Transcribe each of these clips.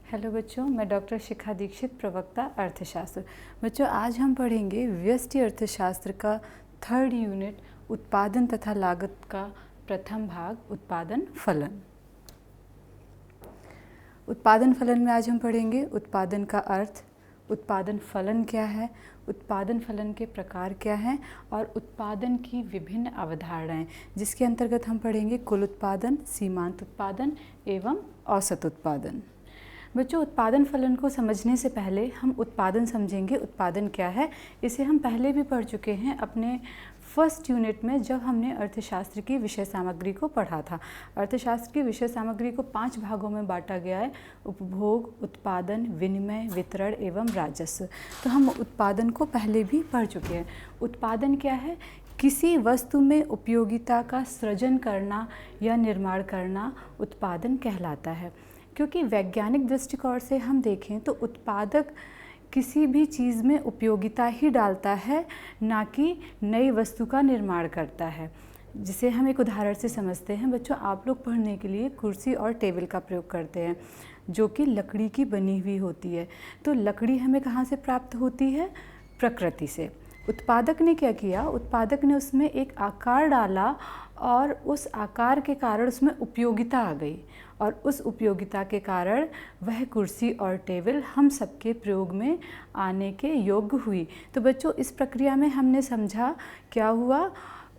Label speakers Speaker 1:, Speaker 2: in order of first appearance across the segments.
Speaker 1: Hello बच्चों, मैं doctor शिखा दीक्षित, प्रवक्ता अर्थशास्त्र। बच्चों, आज हम पढ़ेंगे व्यष्टि अर्थशास्त्र का 3rd यूनिट उत्पादन तथा लागत का प्रथम भाग उत्पादन फलन। उत्पादन फलन में आज हम पढ़ेंगे उत्पादन का अर्थ, उत्पादन फलन क्या है, उत्पादन फलन के प्रकार क्या हैं और उत्पादन की विभिन्न अवधारणाएं, जिसके अंतर्गत हम पढ़ेंगे कुल उत्पादन, सीमांत उत्पादन एवं औसत उत्पादन। बच्चों, उत्पादन फलन को समझने से पहले हम उत्पादन समझेंगे। उत्पादन क्या है इसे हम पहले भी पढ़ चुके हैं अपने 1st यूनिट में, जब हमने अर्थशास्त्र की विषय सामग्री को पढ़ा था। अर्थशास्त्र की विषय सामग्री को 5 भागों में बांटा गया है: उपभोग, उत्पादन, विनिमय, वितरण एवं राजस्व। तो हम उत्पादन को पहले भी पढ़ चुके हैं। उत्पादन क्या है? किसी वस्तु में उपयोगिता का सृजन करना या निर्माण करना उत्पादन कहलाता है। क्योंकि वैज्ञानिक दृष्टिकोण से हम देखें तो उत्पादक किसी भी चीज़ में उपयोगिता ही डालता है, ना कि नई वस्तु का निर्माण करता है। जिसे हम एक उदाहरण से समझते हैं। बच्चों, आप लोग पढ़ने के लिए कुर्सी और टेबल का प्रयोग करते हैं, जो कि लकड़ी की बनी हुई होती है। तो लकड़ी हमें कहाँ से प्राप्त होती है? प्रकृति से। उत्पादक ने क्या किया? उत्पादक ने उसमें एक आकार डाला और उस आकार के कारण उसमें उपयोगिता आ गई, और उस उपयोगिता के कारण वह कुर्सी और टेबल हम सबके प्रयोग में आने के योग्य हुई। तो बच्चों, इस प्रक्रिया में हमने समझा क्या हुआ?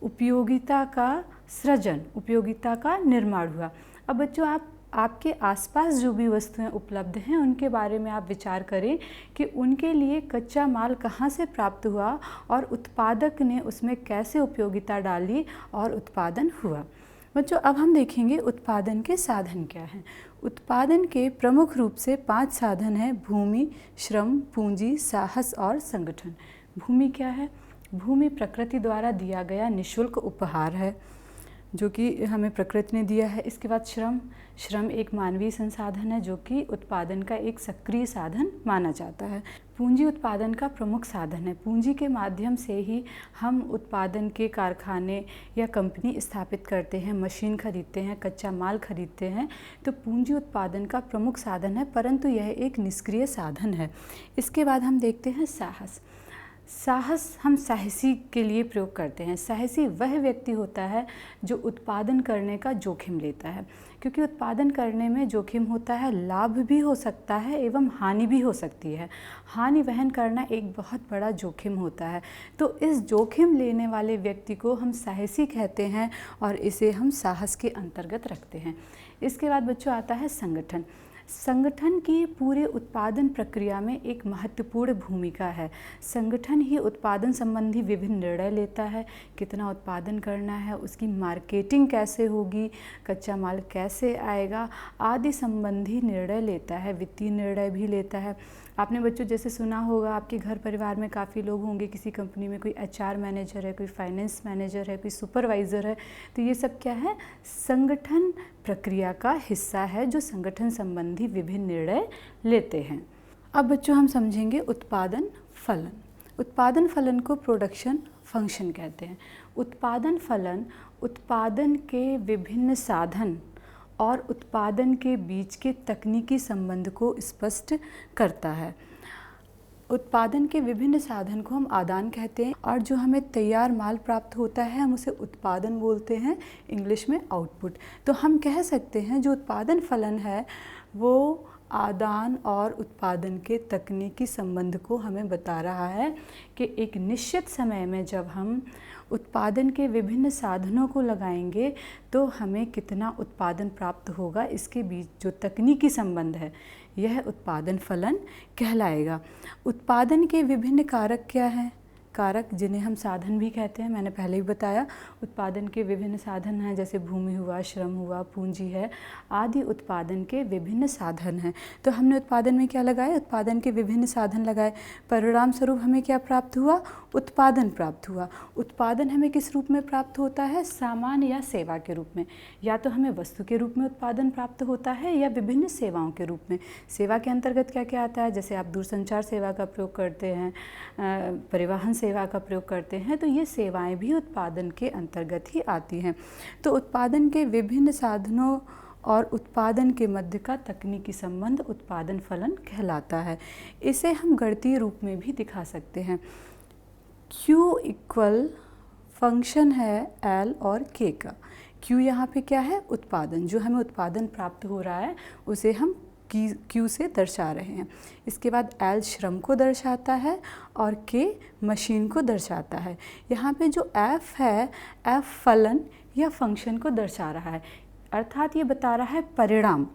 Speaker 1: उपयोगिता का सृजन, उपयोगिता का निर्माण हुआ। अब बच्चों, आपके आसपास जो भी वस्तुएं उपलब्ध हैं उनके बारे में आप विचार करें कि उनके लिए कच्चा माल कहाँ से प्राप्त हुआ और उत्पादक ने उसमें कैसे उपयोगिता डाली और उत्पादन हुआ। बच्चों, अब हम देखेंगे उत्पादन के साधन क्या हैं। उत्पादन के प्रमुख रूप से 5 साधन हैं: भूमि, श्रम, पूंजी, साहस और संगठन। भूमि क्या है? भूमि प्रकृति द्वारा दिया गया निःशुल्क उपहार है, जो कि हमें प्रकृति ने दिया है। इसके बाद श्रम। श्रम एक मानवीय संसाधन है, जो कि उत्पादन का एक सक्रिय साधन माना जाता है। पूंजी उत्पादन का प्रमुख साधन है। पूंजी के माध्यम से ही हम उत्पादन के कारखाने या कंपनी स्थापित करते हैं, मशीन खरीदते हैं, कच्चा माल खरीदते हैं। तो पूंजी उत्पादन का प्रमुख साधन है, परंतु यह एक निष्क्रिय साधन है। इसके बाद हम देखते हैं साहस। साहस हम साहसी के लिए प्रयोग करते हैं। साहसी वह व्यक्ति होता है जो उत्पादन करने का जोखिम लेता है, क्योंकि उत्पादन करने में जोखिम होता है, लाभ भी हो सकता है एवं हानि भी हो सकती है। हानि वहन करना एक बहुत बड़ा जोखिम होता है। तो इस जोखिम लेने वाले व्यक्ति को हम साहसी कहते हैं और इसे हम साहस के अंतर्गत रखते हैं। इसके बाद बच्चों आता है संगठन। संगठन की पूरे उत्पादन प्रक्रिया में एक महत्वपूर्ण भूमिका है। संगठन ही उत्पादन संबंधी विभिन्न निर्णय लेता है। कितना उत्पादन करना है, उसकी मार्केटिंग कैसे होगी, कच्चा माल कैसे आएगा, आदि संबंधी निर्णय लेता है। वित्तीय निर्णय भी लेता है। आपने बच्चों जैसे सुना होगा, आपके घर परिवार में काफ़ी लोग होंगे, किसी कंपनी में कोई HR मैनेजर है, कोई फाइनेंस मैनेजर है, कोई सुपरवाइज़र है। तो ये सब क्या है? संगठन प्रक्रिया का हिस्सा है, जो संगठन संबंधी विभिन्न निर्णय लेते हैं। अब बच्चों, हम समझेंगे उत्पादन फलन। उत्पादन फलन को प्रोडक्शन फंक्शन कहते हैं। उत्पादन फलन उत्पादन के विभिन्न साधन और उत्पादन के बीच के तकनीकी संबंध को स्पष्ट करता है। उत्पादन के विभिन्न साधन को हम आदान कहते हैं, और जो हमें तैयार माल प्राप्त होता है हम उसे उत्पादन बोलते हैं, इंग्लिश में आउटपुट। तो हम कह सकते हैं जो उत्पादन फलन है वो आदान और उत्पादन के तकनीकी संबंध को हमें बता रहा है कि एक निश्चित समय में जब हम उत्पादन के विभिन्न साधनों को लगाएंगे तो हमें कितना उत्पादन प्राप्त होगा, इसके बीच जो तकनीकी संबंध है यह उत्पादन फलन कहलाएगा। उत्पादन के विभिन्न कारक क्या हैं? कारक जिन्हें हम साधन भी कहते हैं, मैंने पहले ही बताया। उत्पादन के विभिन्न साधन हैं, जैसे भूमि हुआ, श्रम हुआ, पूंजी है, आदि उत्पादन के विभिन्न साधन हैं। तो हमने उत्पादन में क्या लगाए? उत्पादन के विभिन्न साधन लगाए। परिणाम स्वरूप हमें क्या प्राप्त हुआ? उत्पादन प्राप्त हुआ। उत्पादन हमें किस रूप में प्राप्त होता है? सामान या सेवा के रूप में। या तो हमें वस्तु के रूप में उत्पादन प्राप्त होता है या विभिन्न सेवाओं के रूप में। सेवा के अंतर्गत क्या क्या आता है? जैसे आप दूरसंचार सेवा का प्रयोग करते हैं, परिवहन सेवा का प्रयोग करते हैं, तो ये सेवाएं भी उत्पादन के अंतर्गत ही आती हैं। तो उत्पादन के विभिन्न साधनों और उत्पादन के मध्य का तकनीकी संबंध उत्पादन फलन कहलाता है। इसे हम गणितीय रूप में भी दिखा सकते हैं। Q इक्वल फंक्शन है L और K का। Q यहाँ पे क्या है? उत्पादन, जो हमें उत्पादन प्राप्त हो रहा है उसे हम Q से दर्शा रहे हैं। इसके बाद L श्रम को दर्शाता है और K मशीन को दर्शाता है। यहाँ पे जो F है, F फलन या फंक्शन को दर्शा रहा है, अर्थात ये बता रहा है परिणाम।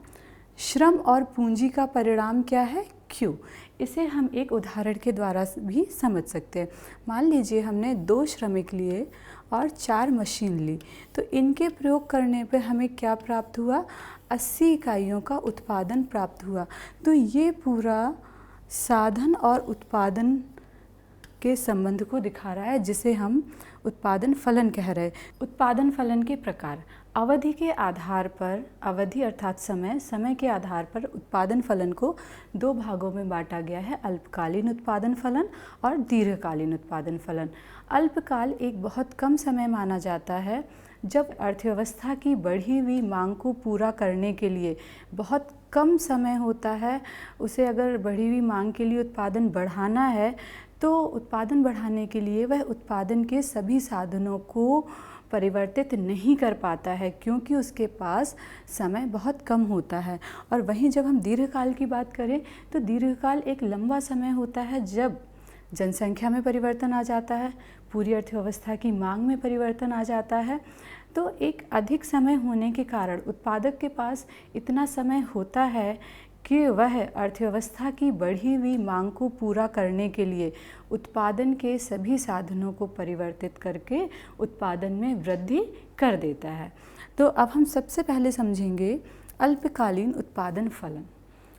Speaker 1: श्रम और पूंजी का परिणाम क्या है? Q। इसे हम एक उदाहरण के द्वारा भी समझ सकते हैं। मान लीजिए हमने 2 श्रमिक लिए और 4 मशीन ली, तो इनके प्रयोग करने पर हमें क्या प्राप्त हुआ? 80 इकाइयों का उत्पादन प्राप्त हुआ। तो ये पूरा साधन और उत्पादन के संबंध को दिखा रहा है, जिसे हम उत्पादन फलन कह रहे हैं। उत्पादन फलन के प्रकार: अवधि के आधार पर, अवधि अर्थात समय, समय के आधार पर उत्पादन फलन को 2 भागों में बांटा गया है, अल्पकालीन उत्पादन फलन और दीर्घकालीन उत्पादन फलन। अल्पकाल एक बहुत कम समय माना जाता है, जब अर्थव्यवस्था की बढ़ी हुई मांग को पूरा करने के लिए बहुत कम समय होता है। उसे अगर बढ़ी हुई मांग के लिए उत्पादन बढ़ाना है, तो उत्पादन बढ़ाने के लिए वह उत्पादन के सभी साधनों को परिवर्तित नहीं कर पाता है, क्योंकि उसके पास समय बहुत कम होता है। और वहीं जब हम दीर्घकाल की बात करें, तो दीर्घकाल एक लंबा समय होता है, जब जनसंख्या में परिवर्तन आ जाता है, पूरी अर्थव्यवस्था की मांग में परिवर्तन आ जाता है। तो एक अधिक समय होने के कारण उत्पादक के पास इतना समय होता है कि वह अर्थव्यवस्था की बढ़ी हुई मांग को पूरा करने के लिए उत्पादन के सभी साधनों को परिवर्तित करके उत्पादन में वृद्धि कर देता है। तो अब हम सबसे पहले समझेंगे अल्पकालीन उत्पादन फलन।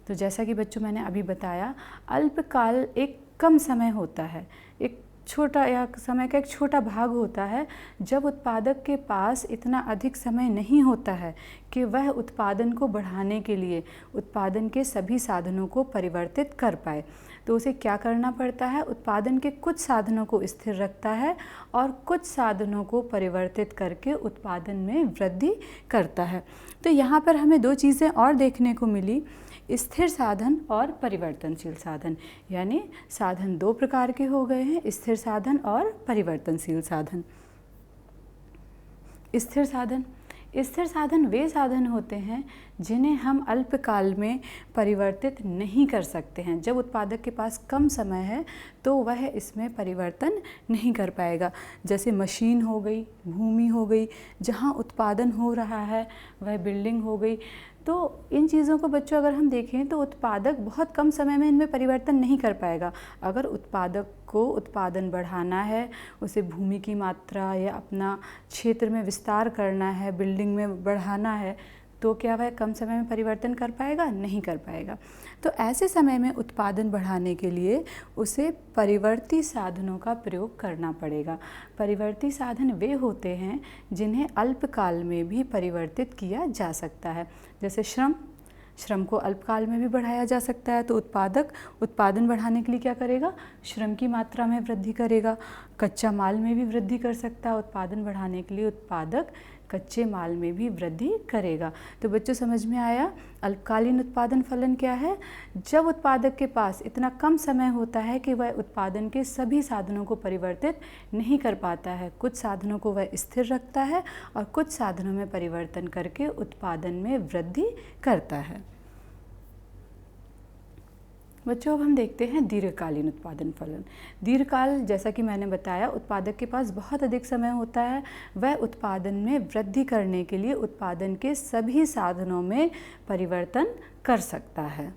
Speaker 1: तो जैसा कि बच्चों मैंने अभी बताया, अल्पकाल एक कम समय होता है, एक छोटा या समय का एक छोटा भाग होता है, जब उत्पादक के पास इतना अधिक समय नहीं होता है कि वह उत्पादन को बढ़ाने के लिए उत्पादन के सभी साधनों को परिवर्तित कर पाए। तो उसे क्या करना पड़ता है? उत्पादन के कुछ साधनों को स्थिर रखता है और कुछ साधनों को परिवर्तित करके उत्पादन में वृद्धि करता है। तो यहाँ पर हमें 2 चीज़ें और देखने को मिली, स्थिर साधन और परिवर्तनशील साधन। यानी साधन 2 प्रकार के हो गए हैं, स्थिर साधन और परिवर्तनशील साधन। स्थिर साधन वे साधन होते हैं जिन्हें हम अल्पकाल में परिवर्तित नहीं कर सकते हैं। जब उत्पादक के पास कम समय है तो वह इसमें परिवर्तन नहीं कर पाएगा। जैसे मशीन हो गई, भूमि हो गई, जहाँ उत्पादन हो रहा है, वह बिल्डिंग हो गई। तो इन चीज़ों को बच्चों अगर हम देखें तो उत्पादक बहुत कम समय में इनमें परिवर्तन नहीं कर पाएगा। अगर उत्पादक को उत्पादन बढ़ाना है, उसे भूमि की मात्रा या अपना क्षेत्र में विस्तार करना है, बिल्डिंग में बढ़ाना है, तो क्या वह कम समय में परिवर्तन कर पाएगा? नहीं कर पाएगा। तो ऐसे समय में उत्पादन बढ़ाने के लिए उसे परिवर्ती साधनों का प्रयोग करना पड़ेगा। परिवर्ती साधन वे होते हैं जिन्हें अल्पकाल में भी परिवर्तित किया जा सकता है। जैसे श्रम को अल्पकाल में भी बढ़ाया जा सकता है, तो उत्पादक उत्पादन बढ़ाने के लिए क्या करेगा? श्रम की मात्रा में वृद्धि करेगा। कच्चा माल में भी वृद्धि कर सकता है, उत्पादन बढ़ाने के लिए उत्पादक कच्चे माल में भी वृद्धि करेगा। तो बच्चों समझ में आया अल्पकालीन उत्पादन फलन क्या है? जब उत्पादक के पास इतना कम समय होता है कि वह उत्पादन के सभी साधनों को परिवर्तित नहीं कर पाता है, कुछ साधनों को वह स्थिर रखता है और कुछ साधनों में परिवर्तन करके उत्पादन में वृद्धि करता है। बच्चों अब हम देखते हैं दीर्घकालीन उत्पादन फलन। दीर्घकाल, जैसा कि मैंने बताया, उत्पादक के पास बहुत अधिक समय होता है, वह उत्पादन में वृद्धि करने के लिए उत्पादन के सभी साधनों में परिवर्तन कर सकता है।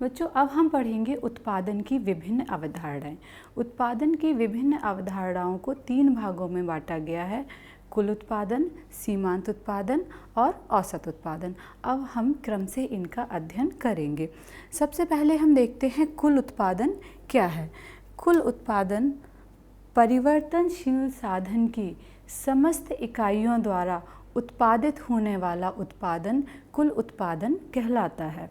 Speaker 1: बच्चों अब हम पढ़ेंगे उत्पादन की विभिन्न अवधारणाएं। उत्पादन की विभिन्न अवधारणाओं को 3 भागों में बांटा गया है: कुल उत्पादन, सीमांत उत्पादन और औसत उत्पादन। अब हम क्रम से इनका अध्ययन करेंगे। सबसे पहले हम देखते हैं कुल उत्पादन क्या है। कुल उत्पादन परिवर्तनशील साधन की समस्त इकाइयों द्वारा उत्पादित होने वाला उत्पादन कुल उत्पादन कहलाता है।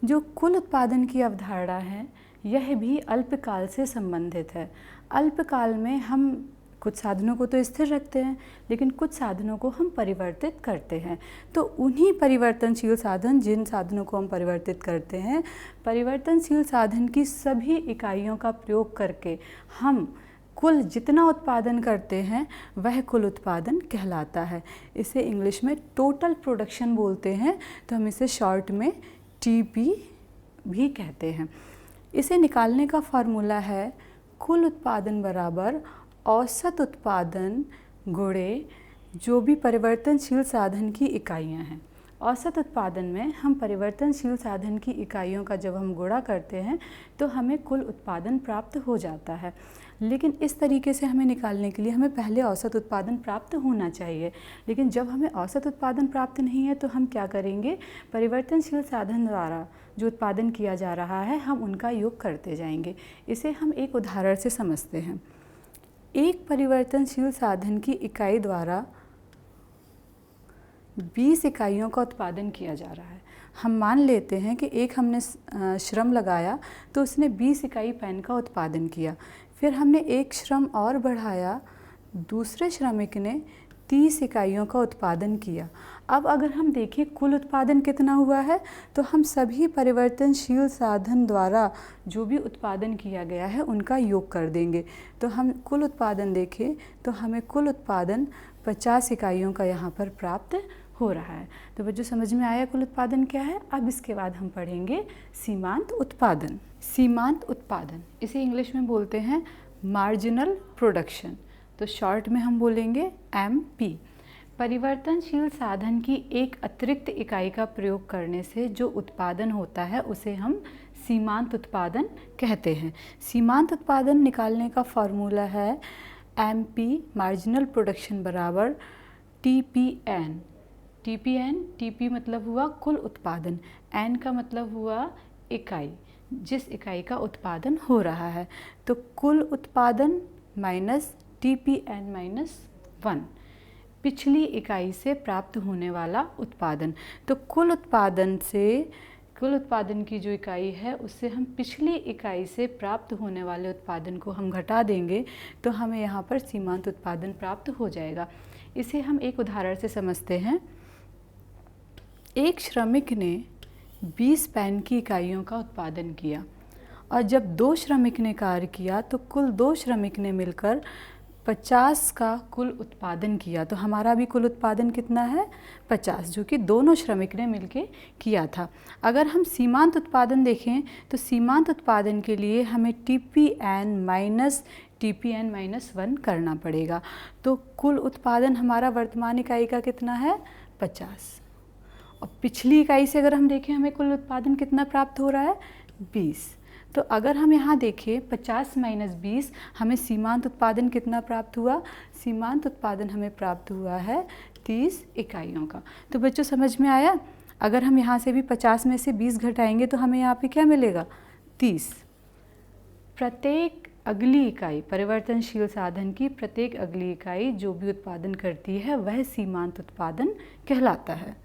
Speaker 1: जो कुल उत्पादन की अवधारणा है, यह भी अल्पकाल से संबंधित है। अल्पकाल में हम कुछ साधनों को तो स्थिर रखते हैं, लेकिन कुछ साधनों को हम परिवर्तित करते हैं। तो उन्हीं परिवर्तनशील साधन, जिन साधनों को हम परिवर्तित करते हैं, परिवर्तनशील साधन की सभी इकाइयों का प्रयोग करके हम कुल जितना उत्पादन करते हैं वह कुल उत्पादन कहलाता है। इसे इंग्लिश में टोटल प्रोडक्शन बोलते हैं, तो हम इसे शॉर्ट में टीपी भी कहते हैं। इसे निकालने का फॉर्मूला है कुल उत्पादन बराबर औसत उत्पादन गुणे जो भी परिवर्तनशील साधन की इकाइयां हैं। औसत उत्पादन में हम परिवर्तनशील साधन की इकाइयों का जब हम गुणा करते हैं तो हमें कुल उत्पादन प्राप्त हो जाता है। लेकिन इस तरीके से हमें निकालने के लिए हमें पहले औसत उत्पादन प्राप्त होना चाहिए। लेकिन जब हमें औसत उत्पादन प्राप्त नहीं है तो हम क्या करेंगे, परिवर्तनशील साधन द्वारा जो उत्पादन किया जा रहा है हम उनका योग करते जाएंगे। इसे हम एक उदाहरण से समझते हैं। एक परिवर्तनशील साधन की इकाई द्वारा 20 इकाइयों का उत्पादन किया जा रहा है। हम मान लेते हैं कि एक हमने श्रम लगाया तो उसने 20 इकाई पेन का उत्पादन किया। फिर हमने एक श्रम और बढ़ाया, दूसरे श्रमिक ने 30 इकाइयों का उत्पादन किया। अब अगर हम देखें कुल उत्पादन कितना हुआ है, तो हम सभी परिवर्तनशील साधन द्वारा जो भी उत्पादन किया गया है उनका योग कर देंगे। तो हम कुल उत्पादन देखें तो हमें कुल उत्पादन 50 इकाइयों का यहाँ पर प्राप्त हो रहा है। तो बच्चों समझ में आया कुल उत्पादन क्या है। अब इसके बाद हम पढ़ेंगे सीमांत उत्पादन। सीमांत उत्पादन इसे इंग्लिश में बोलते हैं मार्जिनल प्रोडक्शन, तो शॉर्ट में हम बोलेंगे MP। परिवर्तनशील साधन की एक अतिरिक्त इकाई का प्रयोग करने से जो उत्पादन होता है उसे हम सीमांत उत्पादन कहते हैं। सीमांत उत्पादन निकालने का फॉर्मूला है MP मार्जिनल प्रोडक्शन बराबर TPN। TP मतलब हुआ कुल उत्पादन, N का मतलब हुआ इकाई, जिस इकाई का उत्पादन हो रहा है। तो कुल उत्पादन माइनस TPN माइनस 1, पिछली इकाई से प्राप्त होने वाला उत्पादन। तो कुल उत्पादन की जो इकाई है उससे हम पिछली इकाई से प्राप्त होने वाले उत्पादन को हम घटा देंगे तो हमें यहाँ पर सीमांत उत्पादन प्राप्त हो जाएगा। इसे हम एक उदाहरण से समझते हैं। एक श्रमिक ने 20 पेन की इकाइयों का उत्पादन किया और जब 2 श्रमिक ने कार्य किया तो कुल 2 श्रमिक ने मिलकर 50 का कुल उत्पादन किया। तो हमारा भी कुल उत्पादन कितना है 50, जो कि दोनों श्रमिक ने मिलके किया था। अगर हम सीमांत उत्पादन देखें तो सीमांत उत्पादन के लिए हमें TPN माइनस TPN माइनस 1 करना पड़ेगा। तो कुल उत्पादन हमारा वर्तमान इकाई का कितना है 50, और पिछली इकाई से अगर हम देखें हमें कुल उत्पादन कितना प्राप्त हो रहा है 20। तो अगर हम यहाँ देखें 50 माइनस 20 हमें सीमांत उत्पादन कितना प्राप्त हुआ, सीमांत उत्पादन हमें प्राप्त हुआ है 30 इकाइयों का। तो बच्चों समझ में आया। अगर हम यहाँ से भी 50 में से 20 घटाएंगे तो हमें यहाँ पे क्या मिलेगा 30। प्रत्येक अगली इकाई, परिवर्तनशील साधन की प्रत्येक अगली इकाई जो भी उत्पादन करती है वह सीमांत उत्पादन कहलाता है।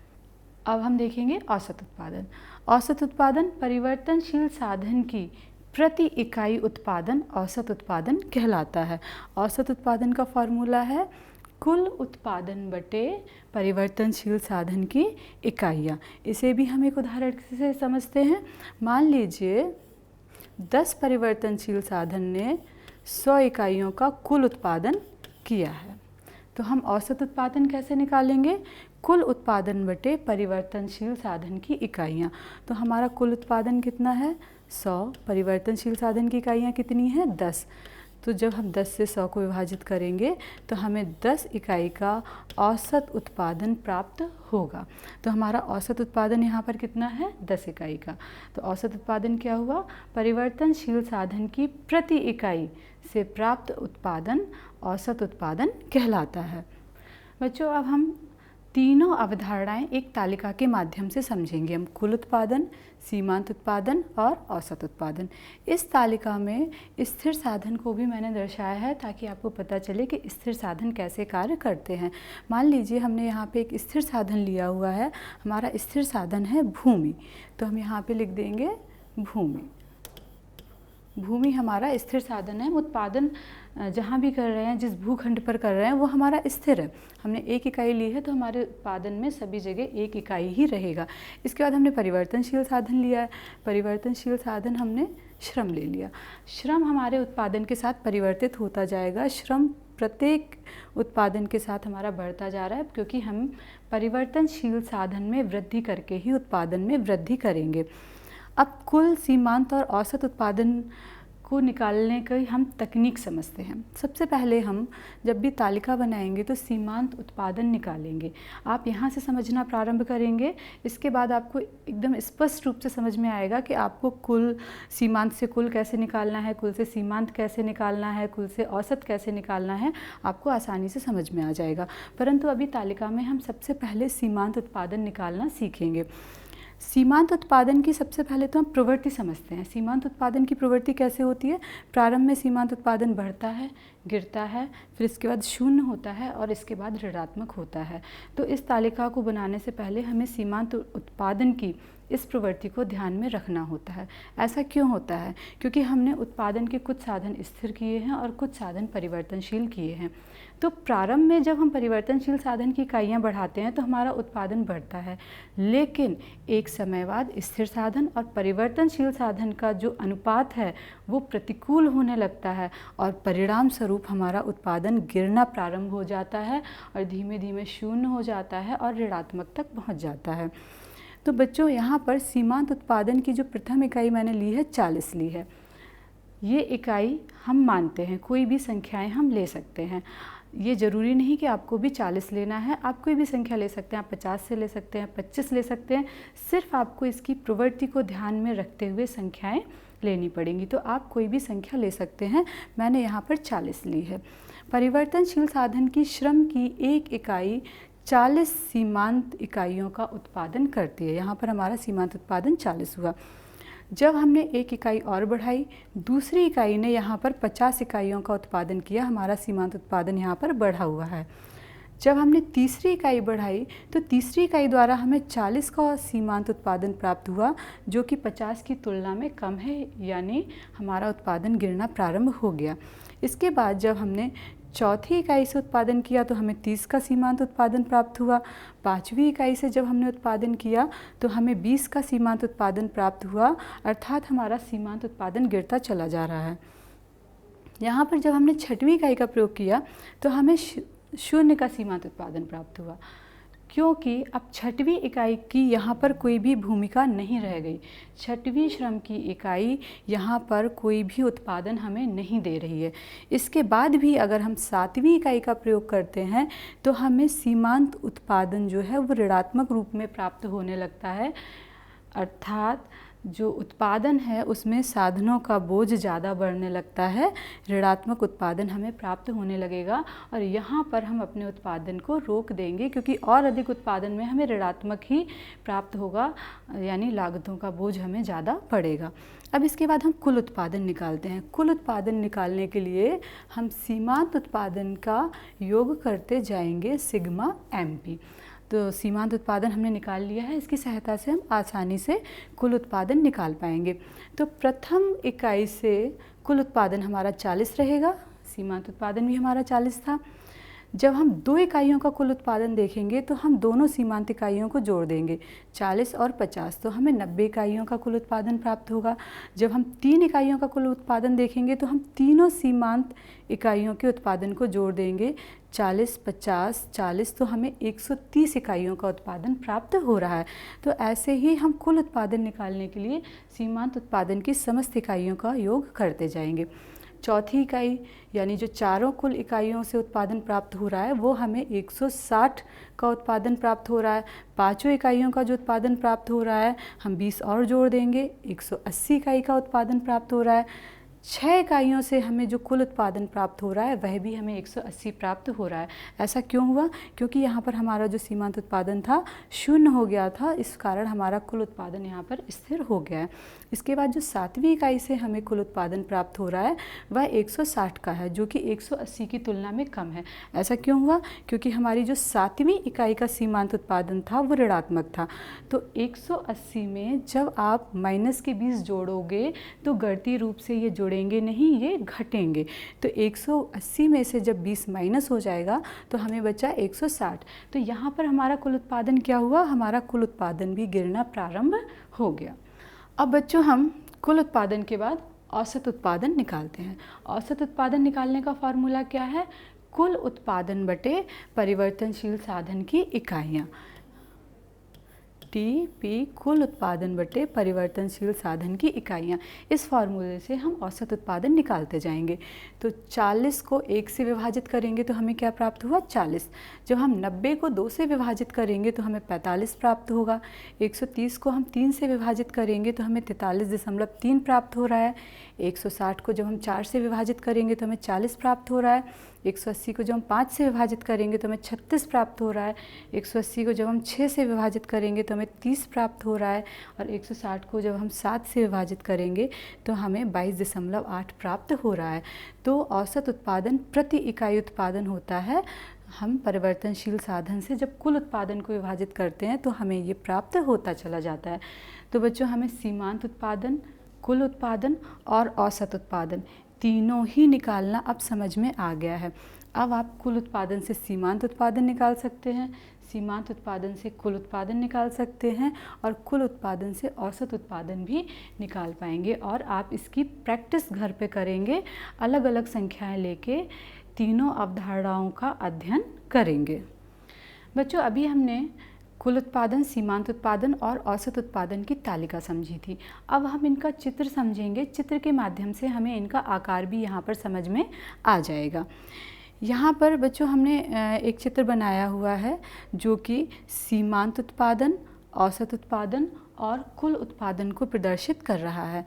Speaker 1: अब हम देखेंगे औसत उत्पादन। औसत उत्पादन परिवर्तनशील साधन की प्रति इकाई उत्पादन औसत उत्पादन कहलाता है। औसत उत्पादन का फॉर्मूला है कुल उत्पादन बटे परिवर्तनशील साधन की इकाइयाँ। इसे भी हम एक उदाहरण से समझते हैं। मान लीजिए 10 परिवर्तनशील साधन ने 100 इकाइयों का कुल उत्पादन किया है। तो हम औसत उत्पादन कैसे निकालेंगे, कुल उत्पादन बटे परिवर्तनशील साधन की इकाइयाँ। तो हमारा कुल उत्पादन कितना है 100, परिवर्तनशील साधन की इकाइयाँ कितनी हैं 10। तो जब हम 10 से 100 को विभाजित करेंगे तो हमें 10 इकाई का औसत उत्पादन प्राप्त होगा। तो हमारा औसत उत्पादन यहाँ पर कितना है 10 इकाई का। तो औसत उत्पादन क्या हुआ, परिवर्तनशील साधन की प्रति इकाई से प्राप्त उत्पादन औसत उत्पादन कहलाता है। बच्चों अब हम तीनों अवधारणाएं एक तालिका के माध्यम से समझेंगे। हम कुल उत्पादन, सीमांत उत्पादन और औसत उत्पादन। इस तालिका में स्थिर साधन को भी मैंने दर्शाया है ताकि आपको पता चले कि स्थिर साधन कैसे कार्य करते हैं। मान लीजिए हमने यहाँ पे एक स्थिर साधन लिया हुआ है, हमारा स्थिर साधन है भूमि। तो हम यहाँ पे लिख देंगे भूमि। भूमि हमारा स्थिर साधन है। हम उत्पादन जहाँ भी कर रहे हैं, जिस भूखंड पर कर रहे हैं, वो हमारा स्थिर है। हमने 1 इकाई ली है तो हमारे उत्पादन में सभी जगह 1 इकाई ही रहेगा। इसके बाद हमने परिवर्तनशील साधन लिया है। परिवर्तनशील साधन हमने श्रम ले लिया। श्रम हमारे उत्पादन के साथ परिवर्तित होता जाएगा। श्रम प्रत्येक उत्पादन के साथ हमारा बढ़ता जा रहा है, क्योंकि हम परिवर्तनशील साधन में वृद्धि करके ही उत्पादन में वृद्धि करेंगे। अब कुल, सीमांत और औसत उत्पादन को निकालने की हम तकनीक समझते हैं। सबसे पहले हम जब भी तालिका बनाएंगे तो सीमांत उत्पादन निकालेंगे। आप यहाँ से समझना प्रारंभ करेंगे, इसके बाद आपको एकदम स्पष्ट रूप से समझ में आएगा कि आपको कुल, सीमांत से कुल कैसे निकालना है, कुल से सीमांत कैसे निकालना है, कुल से औसत कैसे निकालना है, आपको आसानी से समझ में आ जाएगा। परंतु अभी तालिका में हम सबसे पहले सीमांत उत्पादन निकालना सीखेंगे। सीमांत उत्पादन की सबसे पहले तो हम प्रवृत्ति समझते हैं। सीमांत उत्पादन की प्रवृत्ति कैसे होती है? प्रारंभ में सीमांत उत्पादन बढ़ता है, गिरता है, फिर इसके बाद शून्य होता है और इसके बाद ऋणात्मक होता है। तो इस तालिका को बनाने से पहले हमें सीमांत उत्पादन की इस प्रवृत्ति को ध्यान में रखना होता है। ऐसा क्यों होता है? क्योंकि हमने उत्पादन के कुछ साधन स्थिर किए हैं और कुछ साधन परिवर्तनशील किए हैं। तो प्रारंभ में जब हम परिवर्तनशील साधन की इकाइयाँ बढ़ाते हैं तो हमारा उत्पादन बढ़ता है, लेकिन एक समय बाद स्थिर साधन और परिवर्तनशील साधन का जो अनुपात है वो प्रतिकूल होने लगता है और परिणाम स्वरूप हमारा उत्पादन गिरना प्रारंभ हो जाता है और धीमे धीमे शून्य हो जाता है और ऋणात्मक तक पहुँच जाता है। तो बच्चों, यहाँ पर सीमांत उत्पादन की जो प्रथम इकाई मैंने ली है 40 ली है। ये इकाई हम मानते हैं, कोई भी संख्याएं हम ले सकते हैं। ये ज़रूरी नहीं कि आपको भी 40 लेना है, आप कोई भी संख्या ले सकते हैं। आप 50 से ले सकते हैं, 25 ले सकते हैं। सिर्फ आपको इसकी प्रवृत्ति को ध्यान में रखते हुए संख्याएं लेनी पड़ेंगी। तो आप कोई भी संख्या ले सकते हैं। मैंने यहाँ पर 40 ली है। परिवर्तनशील साधन की श्रम की 1 इकाई 40 सीमांत इकाइयों का उत्पादन करती है। यहाँ पर हमारा सीमांत उत्पादन 40 हुआ। जब हमने 1 इकाई और बढ़ाई, दूसरी इकाई ने यहाँ पर 50 इकाइयों का उत्पादन किया, हमारा सीमांत उत्पादन यहाँ पर बढ़ा हुआ है। जब हमने तीसरी इकाई बढ़ाई तो तीसरी इकाई द्वारा हमें 40 का सीमांत उत्पादन प्राप्त हुआ, जो कि 50 की तुलना में कम है, यानी हमारा उत्पादन गिरना प्रारंभ हो गया। इसके बाद जब हमने चौथी इकाई से उत्पादन किया तो हमें 30 का सीमांत उत्पादन प्राप्त हुआ। 5वीं इकाई से जब हमने उत्पादन किया तो हमें 20 का सीमांत उत्पादन प्राप्त हुआ, अर्थात हमारा सीमांत उत्पादन गिरता चला जा रहा है। यहाँ पर जब हमने 6वीं इकाई का प्रयोग किया तो हमें 0 का सीमांत उत्पादन प्राप्त हुआ, क्योंकि अब 6वीं इकाई की यहाँ पर कोई भी भूमिका नहीं रह गई। 6वीं श्रम की इकाई यहाँ पर कोई भी उत्पादन हमें नहीं दे रही है। इसके बाद भी अगर हम 7वीं इकाई का प्रयोग करते हैं तो हमें सीमांत उत्पादन जो है वो ऋणात्मक रूप में प्राप्त होने लगता है, अर्थात जो उत्पादन है उसमें साधनों का बोझ ज़्यादा बढ़ने लगता है, ऋणात्मक उत्पादन हमें प्राप्त होने लगेगा और यहाँ पर हम अपने उत्पादन को रोक देंगे, क्योंकि और अधिक उत्पादन में हमें ऋणात्मक ही प्राप्त होगा, यानी लागतों का बोझ हमें ज़्यादा पड़ेगा। अब इसके बाद हम कुल उत्पादन निकालते हैं। कुल उत्पादन निकालने के लिए हम सीमांत उत्पादन का योग करते जाएंगे सिग्मा MP। तो सीमांत उत्पादन हमने निकाल लिया है, इसकी सहायता से हम आसानी से कुल उत्पादन निकाल पाएंगे। तो प्रथम इकाई से कुल उत्पादन हमारा 40 रहेगा, सीमांत उत्पादन भी हमारा 40 था। जब हम 2 इकाइयों का कुल उत्पादन देखेंगे तो हम दोनों सीमांत इकाइयों को जोड़ देंगे, 40 और 50, तो हमें 90 इकाइयों का कुल उत्पादन प्राप्त होगा। जब हम 3 इकाइयों का कुल उत्पादन देखेंगे तो हम तीनों सीमांत इकाइयों के उत्पादन को जोड़ देंगे, 40, 50, 40, तो हमें 130 इकाइयों का उत्पादन प्राप्त हो रहा है। तो ऐसे ही हम कुल उत्पादन निकालने के लिए सीमांत उत्पादन की समस्त इकाइयों का योग करते जाएंगे। चौथी इकाई यानी जो चारों कुल इकाइयों से उत्पादन प्राप्त हो रहा है वो हमें 160 का उत्पादन प्राप्त हो रहा है। 5 इकाइयों का जो उत्पादन प्राप्त हो रहा है हम 20 और जोड़ देंगे, 180 इकाई का उत्पादन प्राप्त हो रहा है। 6 इकाइयों से हमें जो कुल उत्पादन प्राप्त हो रहा है वह भी हमें 180 प्राप्त हो रहा है। ऐसा क्यों हुआ? क्योंकि यहाँ पर हमारा जो सीमांत उत्पादन था 0 हो गया था, इस कारण हमारा कुल उत्पादन यहाँ पर स्थिर हो गया है। इसके बाद जो 7वीं इकाई से हमें कुल उत्पादन प्राप्त हो रहा है वह 160 का है, जो कि 180 की तुलना में कम है। ऐसा क्यों हुआ? क्योंकि हमारी जो 7वीं इकाई का सीमांत उत्पादन था वो ऋणात्मक था। तो 180 में जब आप माइनस के 20 जोड़ोगे तो गणितीय रूप से ये जोड़ेंगे नहीं, ये घटेंगे। तो 180 में से जब 20 माइनस हो जाएगा तो हमें बचा 160। तो यहाँ पर हमारा कुल उत्पादन क्या हुआ? हमारा कुल उत्पादन भी गिरना प्रारंभ हो गया। अब बच्चों हम कुल उत्पादन के बाद औसत उत्पादन निकालते हैं। औसत उत्पादन निकालने का फॉर्मूला क्या है? कुल उत्पादन बटे परिवर्तनशील साधन की इकाइयाँ। टीपी कुल उत्पादन बटे परिवर्तनशील साधन की इकाइयाँ। इस फार्मूले से हम औसत उत्पादन निकालते जाएंगे। तो 40 को 1 से विभाजित करेंगे तो हमें क्या प्राप्त हुआ? 40। जब हम 90 को 2 से विभाजित करेंगे तो हमें 45 प्राप्त होगा। 130 को हम 3 से विभाजित करेंगे तो हमें 43.3 प्राप्त हो रहा है। 160 को जब हम 4 से विभाजित करेंगे तो हमें 40 प्राप्त हो रहा है। 180 को जब हम 5 से विभाजित करेंगे तो हमें 36 प्राप्त हो रहा है। 180 को जब हम 6 से विभाजित करेंगे तो हमें 30 प्राप्त हो रहा है। और 160 को जब हम 7 से विभाजित करेंगे तो हमें 22.8 प्राप्त हो रहा है। तो औसत उत्पादन प्रति इकाई उत्पादन होता है। हम परिवर्तनशील साधन से जब कुल उत्पादन को विभाजित करते हैं तो हमें ये प्राप्त होता चला जाता है। तो बच्चों हमें सीमांत उत्पादन, कुल उत्पादन और औसत उत्पादन तीनों ही निकालना अब समझ में आ गया है। अब आप कुल उत्पादन से सीमांत उत्पादन निकाल सकते हैं, सीमांत उत्पादन से कुल उत्पादन निकाल सकते हैं और कुल उत्पादन से औसत उत्पादन भी निकाल पाएंगे। और आप इसकी प्रैक्टिस घर पे करेंगे, अलग अलग संख्याएं लेके तीनों अवधारणाओं का अध्ययन करेंगे। बच्चों अभी हमने कुल उत्पादन, सीमांत उत्पादन और औसत उत्पादन की तालिका समझी थी। अब हम इनका चित्र समझेंगे। चित्र के माध्यम से हमें इनका आकार भी यहाँ पर समझ में आ जाएगा। यहाँ पर बच्चों हमने एक चित्र बनाया हुआ है जो कि सीमांत उत्पादन, औसत उत्पादन और कुल उत्पादन को प्रदर्शित कर रहा है।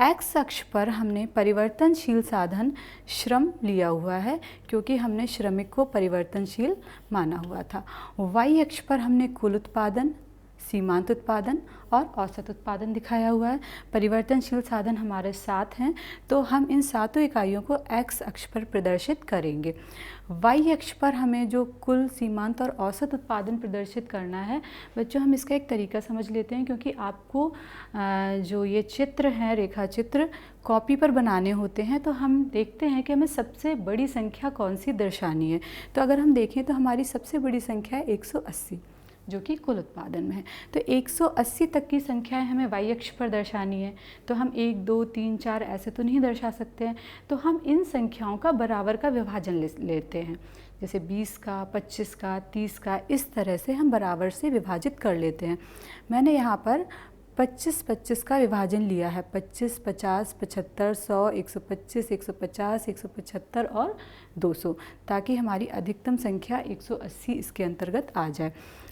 Speaker 1: एक्स अक्ष पर हमने परिवर्तनशील साधन श्रम लिया हुआ है क्योंकि हमने श्रमिक को परिवर्तनशील माना हुआ था। वाई अक्ष पर हमने कुल उत्पादन, सीमांत उत्पादन और औसत उत्पादन दिखाया हुआ है। परिवर्तनशील साधन हमारे साथ हैं तो हम इन सातों इकाइयों को एक्स अक्ष पर प्रदर्शित करेंगे। वाई अक्ष पर हमें जो कुल, सीमांत और औसत उत्पादन प्रदर्शित करना है बच्चों, हम इसका एक तरीका समझ लेते हैं क्योंकि आपको जो ये चित्र हैं, रेखा चित्र कॉपी पर बनाने होते हैं तो हम देखते हैं कि हमें सबसे बड़ी संख्या कौन सी दर्शानी है। तो अगर हम देखें तो हमारी सबसे बड़ी संख्या है 180 जो कि कुल उत्पादन में है। तो 180 तक की संख्याएं हमें वाई अक्ष पर दर्शानी है। तो हम 1, 2, 3, 4 ऐसे तो नहीं दर्शा सकते हैं। तो हम इन संख्याओं का बराबर का विभाजन लेते हैं, जैसे 20 का, 25 का, 30 का, इस तरह से हम बराबर से विभाजित कर लेते हैं। मैंने यहाँ पर 25-25 का विभाजन लिया है। 25, 50, 75, 100, 125, 150, 175 और 200, ताकि हमारी अधिकतम संख्या 180 इसके अंतर्गत आ जाए।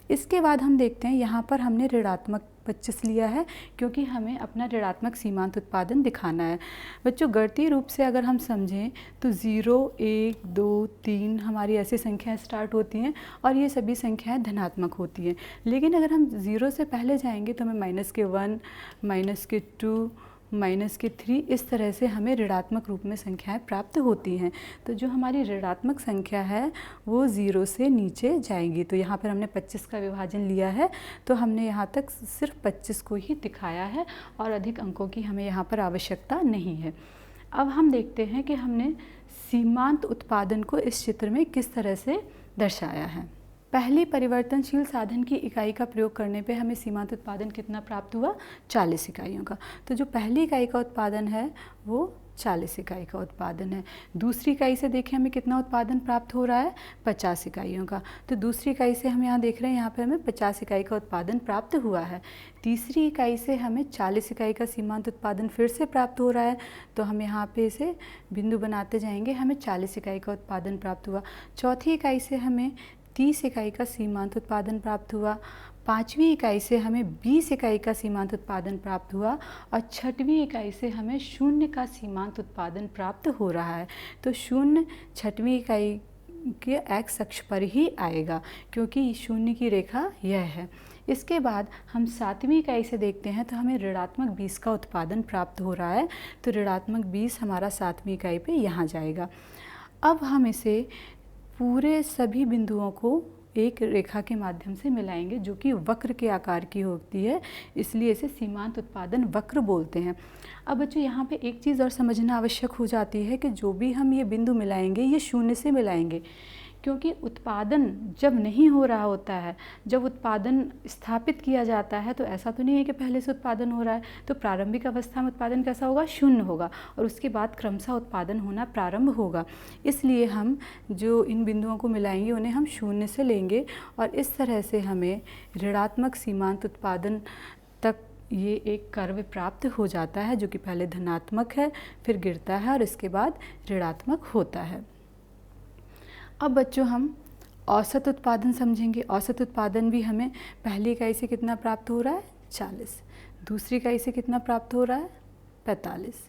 Speaker 1: इसके बाद हम देखते हैं यहाँ पर हमने ऋणात्मक 25 लिया है क्योंकि हमें अपना ऋणात्मक सीमांत उत्पादन दिखाना है। बच्चों गणितीय रूप से अगर हम समझें तो 0, 1, 2, 3 हमारी ऐसी संख्याएं स्टार्ट होती हैं और ये सभी संख्याएं धनात्मक होती हैं। लेकिन अगर हम 0 से पहले जाएंगे तो हमें -1, -2, -3 इस तरह से हमें ऋणात्मक रूप में संख्याएं प्राप्त होती हैं। तो जो हमारी ऋणात्मक संख्या है वो 0 से नीचे जाएंगी। तो यहाँ पर हमने 25 का विभाजन लिया है तो हमने यहाँ तक सिर्फ 25 को ही दिखाया है और अधिक अंकों की हमें यहाँ पर आवश्यकता नहीं है। अब हम देखते हैं कि हमने सीमांत उत्पादन को इस चित्र में किस तरह से दर्शाया है। पहली परिवर्तनशील साधन की इकाई का प्रयोग करने पे हमें सीमांत उत्पादन कितना प्राप्त हुआ? 40 इकाइयों का। तो जो पहली इकाई का उत्पादन है वो 40 इकाई का उत्पादन है। दूसरी इकाई से देखें हमें कितना उत्पादन प्राप्त हो रहा है? 50 इकाइयों का। तो दूसरी इकाई से हम यहाँ देख रहे हैं, यहाँ पे हमें 50 इकाई का उत्पादन प्राप्त हुआ है। तीसरी इकाई से हमें 40 इकाई का सीमांत उत्पादन फिर से प्राप्त हो रहा है। तो हम यहाँ पे इसे बिंदु बनाते जाएंगे, हमें 40 इकाई का उत्पादन प्राप्त हुआ। चौथी इकाई से हमें 30 इकाई का सीमांत उत्पादन प्राप्त हुआ। 5वीं इकाई से हमें 20 इकाई का सीमांत उत्पादन प्राप्त हुआ और 6वीं इकाई से हमें 0 का सीमांत उत्पादन प्राप्त हो रहा है। तो 0 6वीं इकाई के एक्स अक्ष पर ही आएगा क्योंकि 0 की रेखा यह है। इसके बाद हम 7वीं इकाई से देखते हैं तो हमें ऋणात्मक 20 का उत्पादन प्राप्त हो रहा है। तो ऋणात्मक 20 हमारा 7वीं इकाई पे यहाँ जाएगा। अब हम इसे पूरे सभी बिंदुओं को एक रेखा के माध्यम से मिलाएंगे जो कि वक्र के आकार की होती है, इसलिए इसे सीमांत उत्पादन वक्र बोलते हैं। अब बच्चों यहाँ पे एक चीज़ और समझना आवश्यक हो जाती है कि जो भी हम ये बिंदु मिलाएंगे ये 0 से मिलाएंगे, क्योंकि उत्पादन जब नहीं हो रहा होता है, जब उत्पादन स्थापित किया जाता है तो ऐसा तो नहीं है कि पहले से उत्पादन हो रहा है। तो प्रारंभिक अवस्था में उत्पादन कैसा होगा? 0 होगा और उसके बाद क्रमशः उत्पादन होना प्रारंभ होगा। इसलिए हम जो इन बिंदुओं को मिलाएंगे उन्हें हम 0 से लेंगे और इस तरह से हमें ऋणात्मक सीमांत उत्पादन तक ये एक कर्व प्राप्त हो जाता है जो कि पहले धनात्मक है, फिर गिरता है और इसके बाद ऋणात्मक होता है। अब बच्चों हम औसत उत्पादन समझेंगे। औसत उत्पादन भी हमें पहली इकाई से कितना प्राप्त हो रहा है? 40। दूसरी इकाई से कितना प्राप्त हो रहा है? 45।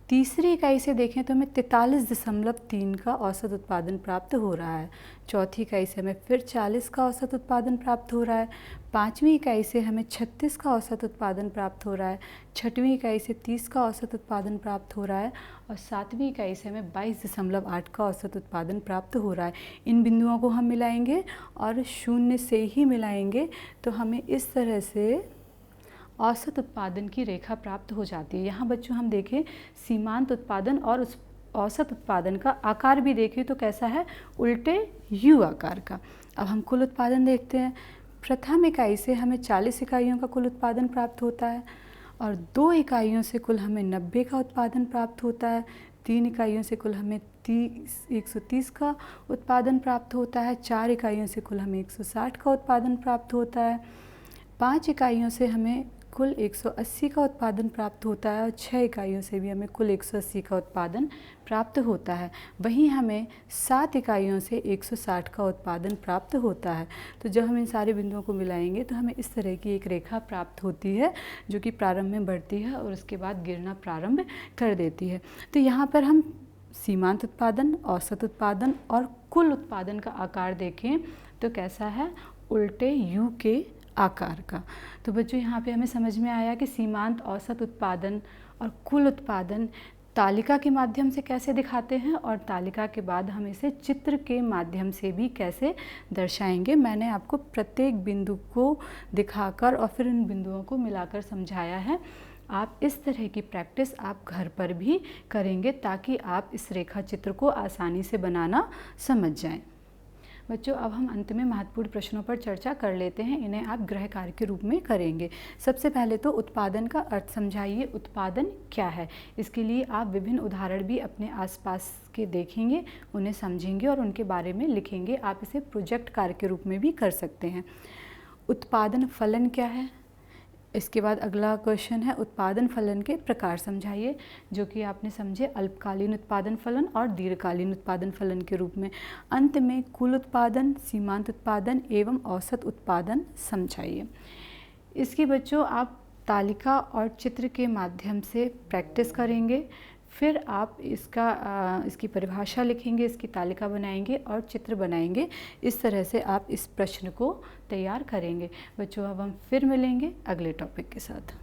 Speaker 1: तीसरी इकाई से देखें तो हमें 43.3 का औसत उत्पादन प्राप्त हो रहा है। चौथी इकाई से हमें फिर 40 का औसत उत्पादन प्राप्त हो रहा है। 5वीं इकाई से हमें 36 का औसत उत्पादन प्राप्त हो रहा है। 6वीं इकाई से 30 का औसत उत्पादन प्राप्त हो रहा है और 7वीं इकाई से हमें 22.8 का औसत उत्पादन प्राप्त हो रहा है। इन बिंदुओं को हम मिलाएंगे और 0 से ही मिलाएंगे तो हमें इस तरह से औसत उत्पादन की रेखा प्राप्त हो जाती है। यहाँ बच्चों हम देखें सीमांत उत्पादन और उस औसत उत्पादन का आकार भी देखें तो कैसा है? उल्टे यू आकार का। अब हम कुल उत्पादन देखते हैं। प्रथम इकाई से हमें 40 इकाइयों का कुल उत्पादन प्राप्त होता है और 2 इकाइयों से कुल हमें 90 का उत्पादन प्राप्त होता है। 3 इकाइयों से कुल हमें 130 का उत्पादन प्राप्त होता है। 4 इकाइयों से कुल हमें 160 का उत्पादन प्राप्त होता है। 5 इकाइयों से हमें कुल 180 का उत्पादन प्राप्त होता है और 6 इकाइयों से भी हमें कुल 180 का उत्पादन प्राप्त होता है। वहीं हमें 7 इकाइयों से 160 का उत्पादन प्राप्त होता है। तो जब हम इन सारे बिंदुओं को मिलाएंगे तो हमें इस तरह की एक रेखा प्राप्त होती है जो कि प्रारंभ में बढ़ती है और उसके बाद गिरना प्रारंभ कर देती है। तो यहाँ पर हम सीमांत उत्पादन, औसत उत्पादन और कुल उत्पादन का आकार देखें तो कैसा है? उल्टे यू के आकार का। तो बच्चों यहाँ पे हमें समझ में आया कि सीमांत, औसत उत्पादन और कुल उत्पादन तालिका के माध्यम से कैसे दिखाते हैं और तालिका के बाद हम इसे चित्र के माध्यम से भी कैसे दर्शाएंगे। मैंने आपको प्रत्येक बिंदु को दिखाकर और फिर इन बिंदुओं को मिलाकर समझाया है। आप इस तरह की प्रैक्टिस आप घर पर भी करेंगे ताकि आप इस रेखा चित्र को आसानी से बनाना समझ जाएं। बच्चों अब हम अंत में महत्वपूर्ण प्रश्नों पर चर्चा कर लेते हैं। इन्हें आप गृह कार्य के रूप में करेंगे। सबसे पहले तो उत्पादन का अर्थ समझाइए। उत्पादन क्या है? इसके लिए आप विभिन्न उदाहरण भी अपने आसपास के देखेंगे, उन्हें समझेंगे और उनके बारे में लिखेंगे। आप इसे प्रोजेक्ट कार्य के रूप में भी कर सकते हैं। उत्पादन फलन क्या है? इसके बाद अगला क्वेश्चन है उत्पादन फलन के प्रकार समझाइए, जो कि आपने समझे अल्पकालीन उत्पादन फलन और दीर्घकालीन उत्पादन फलन के रूप में। अंत में कुल उत्पादन, सीमांत उत्पादन एवं औसत उत्पादन समझाइए। इसकी बच्चों आप तालिका और चित्र के माध्यम से प्रैक्टिस करेंगे। फिर आप इसकी परिभाषा लिखेंगे, इसकी तालिका बनाएंगे और चित्र बनाएंगे। इस तरह से आप इस प्रश्न को तैयार करेंगे। बच्चों अब हम फिर मिलेंगे अगले टॉपिक के साथ।